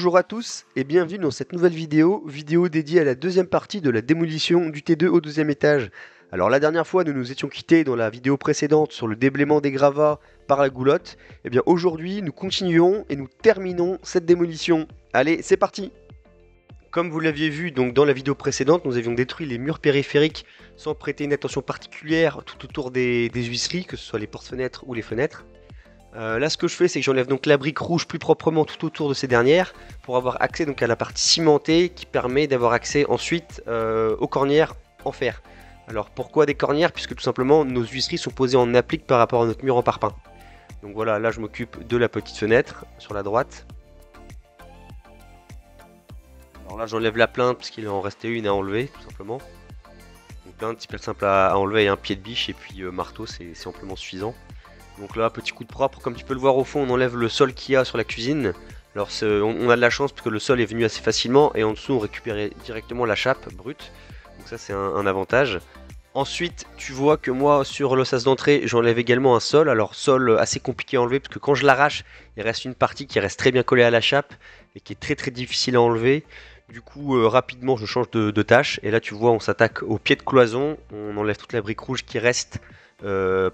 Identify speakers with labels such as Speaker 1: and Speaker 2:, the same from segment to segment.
Speaker 1: Bonjour à tous et bienvenue dans cette nouvelle vidéo dédiée à la deuxième partie de la démolition du T2 au deuxième étage. Alors la dernière fois nous nous étions quittés dans la vidéo précédente sur le déblaiement des gravats par la goulotte. Et bien aujourd'hui nous continuons et nous terminons cette démolition. Allez, c'est parti! Comme vous l'aviez vu donc dans la vidéo précédente, nous avions détruit les murs périphériques sans prêter une attention particulière tout autour des huisseries, que ce soit les portes-fenêtres ou les fenêtres. Là ce que je fais c'est que j'enlève donc la brique rouge plus proprement tout autour de ces dernières pour avoir accès donc à la partie cimentée qui permet d'avoir accès ensuite aux cornières en fer. Alors pourquoi des cornières? Puisque tout simplement nos huisseries sont posées en applique par rapport à notre mur en parpaing. Donc voilà, là je m'occupe de la petite fenêtre sur la droite. Alors là j'enlève la plainte parce qu'il en restait une à enlever tout simplement. Donc plainte hyper simple à enlever, un pied de biche et puis marteau c'est amplement suffisant. Donc là, petit coup de propre, comme tu peux le voir au fond, on enlève le sol qu'il y a sur la cuisine. Alors on a de la chance parce que le sol est venu assez facilement et en dessous on récupère directement la chape brute. Donc ça c'est un avantage. Ensuite, tu vois que moi sur le sas d'entrée, j'enlève également un sol. Alors sol assez compliqué à enlever parce que quand je l'arrache, il reste une partie qui reste très bien collée à la chape et qui est très difficile à enlever. Du coup, rapidement je change de tâche et là tu vois on s'attaque au pied de cloison, on enlève toute la brique rouge qui reste.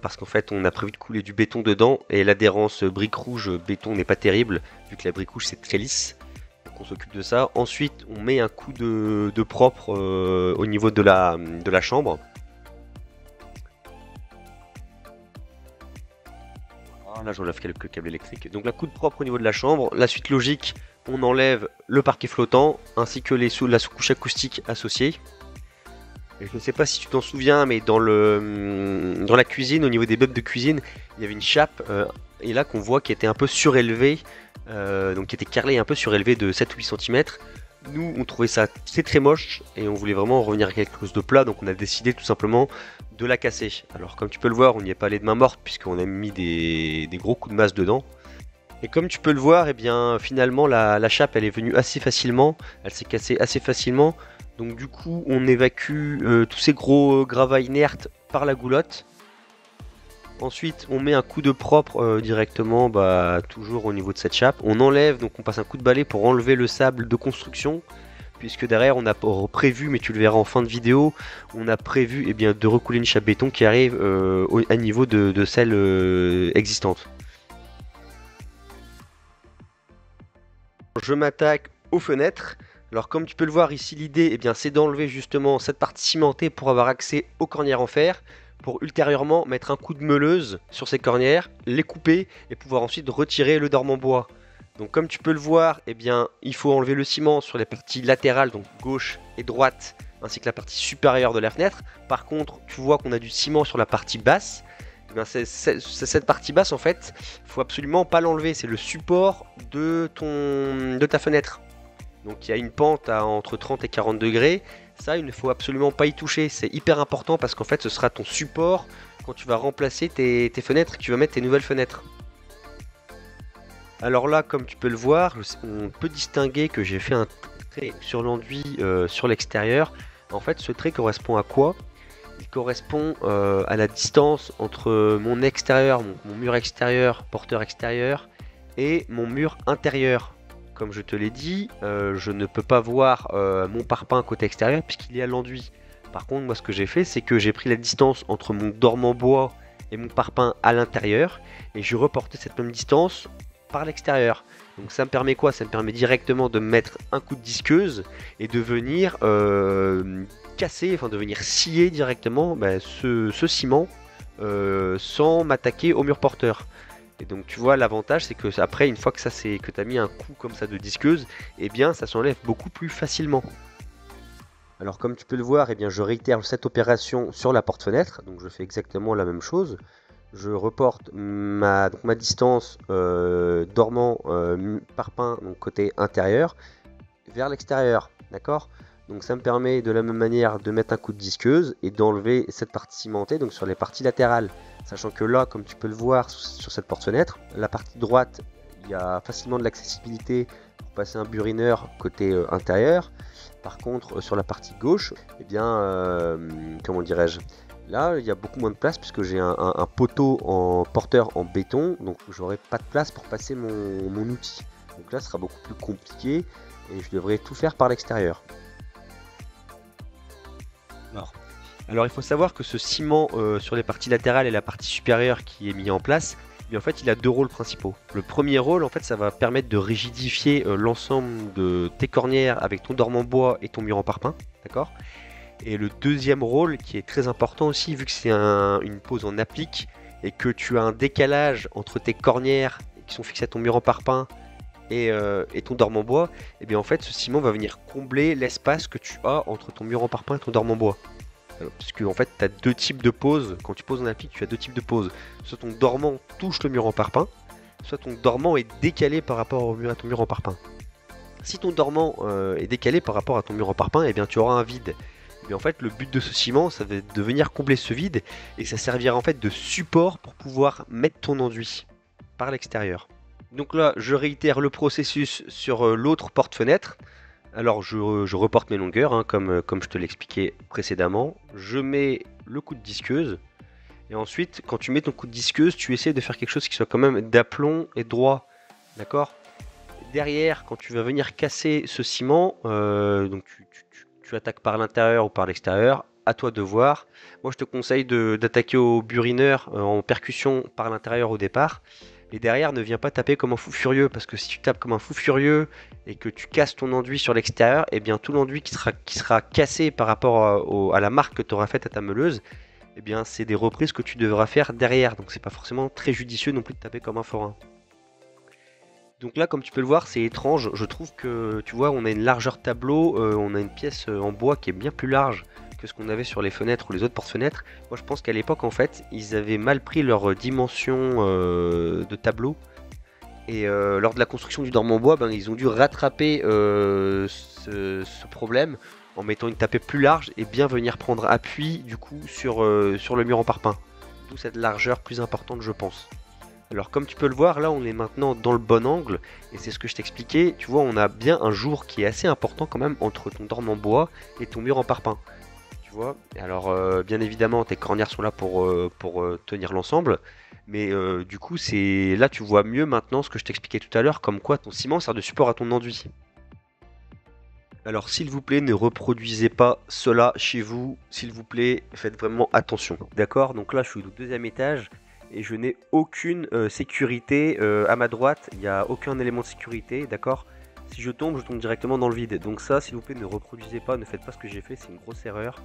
Speaker 1: Parce qu'en fait on a prévu de couler du béton dedans et l'adhérence brique rouge béton n'est pas terrible vu que la brique rouge c'est très lisse, donc on s'occupe de ça. Ensuite on met un coup de propre au niveau de la chambre. Voilà, là j'enlève quelques câbles électriques, donc un coup de propre au niveau de la chambre. La suite logique, on enlève le parquet flottant ainsi que la sous-couche acoustique associée. Je ne sais pas si tu t'en souviens, mais dans la cuisine, au niveau des meubles de cuisine, il y avait une chape, et là qu'on voit qui était un peu surélevée, donc qui était carrelée un peu surélevée de 7 ou 8 cm. Nous, on trouvait ça très moche, et on voulait vraiment revenir à quelque chose de plat, donc on a décidé tout simplement de la casser. Alors comme tu peux le voir, on n'y est pas allé de main morte, puisqu'on a mis des gros coups de masse dedans. Et comme tu peux le voir, et bien finalement la chape elle est venue assez facilement, elle s'est cassée assez facilement. Donc du coup on évacue tous ces gros gravats inertes par la goulotte. Ensuite on met un coup de propre directement toujours au niveau de cette chape. On enlève, donc on passe un coup de balai pour enlever le sable de construction. Puisque derrière on a prévu, mais tu le verras en fin de vidéo, on a prévu de recouler une chape béton qui arrive à niveau de celle existante. Je m'attaque aux fenêtres. Alors comme tu peux le voir ici, l'idée c'est d'enlever justement cette partie cimentée pour avoir accès aux cornières en fer, pour ultérieurement mettre un coup de meuleuse sur ces cornières, les couper et pouvoir ensuite retirer le dorme en bois. Donc comme tu peux le voir, il faut enlever le ciment sur les parties latérales, donc gauche et droite, ainsi que la partie supérieure de la fenêtre. Par contre, tu vois qu'on a du ciment sur la partie basse. Cette partie basse en fait, faut absolument pas l'enlever, c'est le support de ta fenêtre. Donc il y a une pente à entre 30 et 40 degrés, ça il ne faut absolument pas y toucher, c'est hyper important parce qu'en fait ce sera ton support quand tu vas remplacer tes fenêtres et que tu vas mettre tes nouvelles fenêtres. Alors là comme tu peux le voir, on peut distinguer que j'ai fait un trait sur l'enduit sur l'extérieur. En fait ce trait correspond à quoi? Il correspond à la distance entre mon extérieur, mon mur extérieur, porteur extérieur et mon mur intérieur. Comme je te l'ai dit, je ne peux pas voir mon parpaing côté extérieur puisqu'il est à l'enduit. Par contre, moi ce que j'ai fait, c'est que j'ai pris la distance entre mon dorme en bois et mon parpaing à l'intérieur et j'ai reporté cette même distance par l'extérieur. Donc ça me permet quoi? Ça me permet directement de mettre un coup de disqueuse et de venir casser, de venir scier directement ce ciment sans m'attaquer au mur porteur. Et donc tu vois l'avantage c'est que après une fois que que tu as mis un coup comme ça de disqueuse, ça s'enlève beaucoup plus facilement. Alors comme tu peux le voir, je réitère cette opération sur la porte-fenêtre, donc je fais exactement la même chose. Je reporte ma distance dormant parpaing, donc côté intérieur, vers l'extérieur, d'accord? Donc ça me permet de la même manière de mettre un coup de disqueuse et d'enlever cette partie cimentée, donc sur les parties latérales. Sachant que là, comme tu peux le voir sur cette porte-fenêtre, la partie droite, il y a facilement de l'accessibilité pour passer un burineur côté intérieur. Par contre, sur la partie gauche, comment dirais-je, là, il y a beaucoup moins de place puisque j'ai un poteau en porteur en béton, donc j'aurai pas de place pour passer mon outil. Donc là, ce sera beaucoup plus compliqué et je devrais tout faire par l'extérieur. Alors il faut savoir que ce ciment sur les parties latérales et la partie supérieure qui est mis en place, mais en fait il a deux rôles principaux. Le premier rôle, en fait, ça va permettre de rigidifier l'ensemble de tes cornières avec ton dorme en bois et ton mur en parpaing, d'accord? Et le deuxième rôle, qui est très important aussi, vu que c'est une pose en applique et que tu as un décalage entre tes cornières qui sont fixées à ton mur en parpaing et ton dorme en bois, et bien en fait ce ciment va venir combler l'espace que tu as entre ton mur en parpaing et ton dorme en bois. Parce que en fait tu as deux types de poses. Quand tu poses en applique, tu as deux types de poses. Soit ton dormant touche le mur en parpaing, soit ton dormant est décalé par rapport à ton mur en parpaing. Si ton dormant est décalé par rapport à ton mur en parpaing, et bien tu auras un vide. Mais en fait le but de ce ciment, ça va être de venir combler ce vide, et ça servira en fait de support pour pouvoir mettre ton enduit par l'extérieur. Donc là je réitère le processus sur l'autre porte-fenêtre. Alors je reporte mes longueurs, hein, comme je te l'expliquais précédemment. Je mets le coup de disqueuse. Et ensuite, quand tu mets ton coup de disqueuse, tu essaies de faire quelque chose qui soit quand même d'aplomb et droit. D'accord? Derrière, quand tu vas venir casser ce ciment, donc tu attaques par l'intérieur ou par l'extérieur, à toi de voir. Moi je te conseille d'attaquer au burineur en percussion par l'intérieur au départ. Et derrière, ne viens pas taper comme un fou furieux, parce que si tu tapes comme un fou furieux et que tu casses ton enduit sur l'extérieur, et bien tout l'enduit qui sera cassé par rapport à la marque que tu auras faite à ta meuleuse, et bien c'est des reprises que tu devras faire derrière. Donc c'est pas forcément très judicieux non plus de taper comme un forain. Donc là, comme tu peux le voir, c'est étrange. Je trouve que, tu vois, on a une largeur tableau, on a une pièce en bois qui est bien plus large que ce qu'on avait sur les fenêtres ou les autres porte-fenêtres. Moi je pense qu'à l'époque en fait ils avaient mal pris leur dimension de tableau et lors de la construction du dorme en bois, ils ont dû rattraper ce problème en mettant une tapée plus large et bien venir prendre appui du coup sur le mur en parpaing, d'où cette largeur plus importante je pense. Alors comme tu peux le voir là on est maintenant dans le bon angle et c'est ce que je t'expliquais, tu vois on a bien un jour qui est assez important quand même entre ton dorme en bois et ton mur en parpaing. Tu vois. Alors bien évidemment tes cornières sont là pour tenir l'ensemble, mais du coup c'est là tu vois mieux maintenant ce que je t'expliquais tout à l'heure, comme quoi ton ciment sert de support à ton enduit. Alors s'il vous plaît ne reproduisez pas cela chez vous, s'il vous plaît faites vraiment attention, d'accord? Donc là je suis au deuxième étage et je n'ai aucune sécurité à ma droite, il n'y a aucun élément de sécurité, d'accord? Si je tombe directement dans le vide. Donc ça, s'il vous plaît, ne reproduisez pas, ne faites pas ce que j'ai fait, c'est une grosse erreur.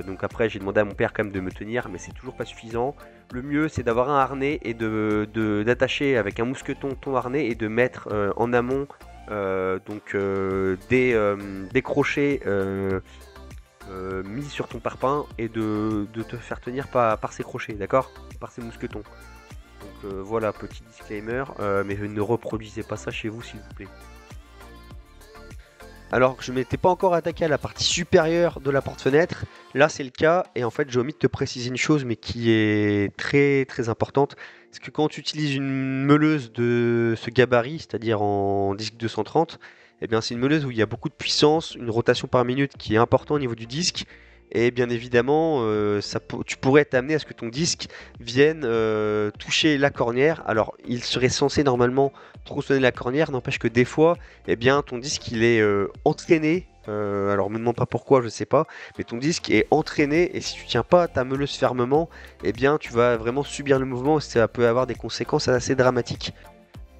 Speaker 1: Donc après, j'ai demandé à mon père quand même de me tenir, mais c'est toujours pas suffisant. Le mieux, c'est d'avoir un harnais et d'attacher avec un mousqueton ton harnais et de mettre en amont des crochets mis sur ton parpaing et de te faire tenir par ces crochets, d'accord? Par ces mousquetons. Donc voilà, petit disclaimer, mais ne reproduisez pas ça chez vous, s'il vous plaît. Alors que je m'étais pas encore attaqué à la partie supérieure de la porte-fenêtre, là c'est le cas, et en fait j'ai omis de te préciser une chose, mais qui est très très importante, c'est que quand tu utilises une meuleuse de ce gabarit, c'est-à-dire en disque 230, eh bien c'est une meuleuse où il y a beaucoup de puissance, une rotation par minute qui est importante au niveau du disque, et bien évidemment tu pourrais t'amener à ce que ton disque vienne toucher la cornière. Alors il serait censé normalement tronçonner la cornière, n'empêche que des fois eh bien ton disque il est entraîné, alors me demande pas pourquoi, je sais pas, mais ton disque est entraîné et si tu tiens pas ta meuleuse fermement, eh bien tu vas vraiment subir le mouvement et ça peut avoir des conséquences assez dramatiques.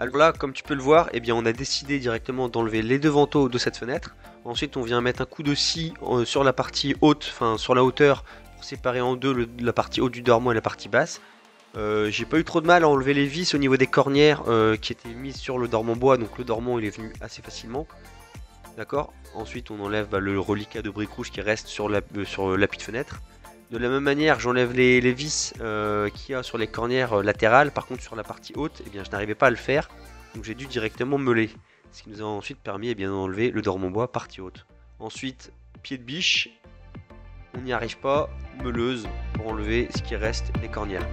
Speaker 1: Alors là, comme tu peux le voir, eh bien on a décidé directement d'enlever les deux vantaux de cette fenêtre. Ensuite on vient mettre un coup de scie sur la partie haute, enfin sur la hauteur, pour séparer en deux la partie haute du dormant et la partie basse. J'ai pas eu trop de mal à enlever les vis au niveau des cornières qui étaient mises sur le dormant bois, donc le dormant il est venu assez facilement. D'accord. Ensuite on enlève le reliquat de briques rouges qui reste sur l'appui de fenêtre. De la même manière j'enlève les vis qu'il y a sur les cornières latérales, par contre sur la partie haute eh bien, je n'arrivais pas à le faire, donc j'ai dû directement meuler. Ce qui nous a ensuite permis d'enlever le dormant bois partie haute. Ensuite pied de biche, on n'y arrive pas, meuleuse pour enlever ce qui reste des cornières.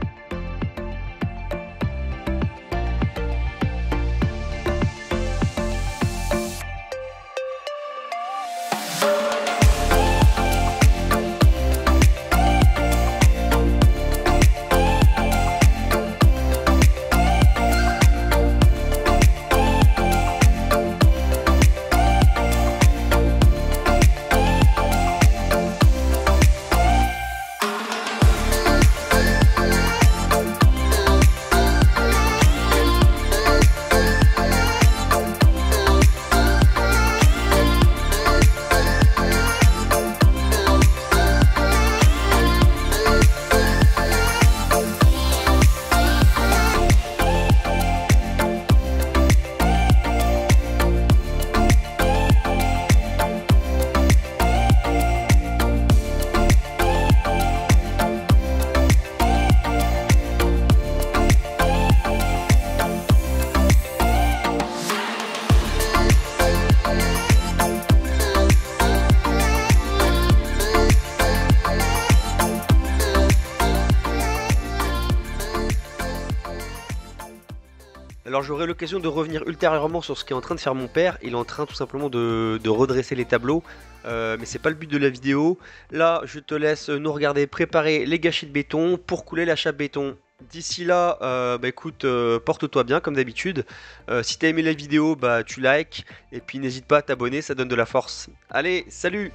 Speaker 1: Alors j'aurai l'occasion de revenir ultérieurement sur ce qu'est en train de faire mon père. Il est en train tout simplement de redresser les tableaux. Mais c'est pas le but de la vidéo. Là, je te laisse nous regarder préparer les gâchis de béton pour couler la chape béton. D'ici là, bah écoute, porte-toi bien comme d'habitude. Si t'as aimé la vidéo, bah tu likes. Et puis n'hésite pas à t'abonner, ça donne de la force. Allez, salut!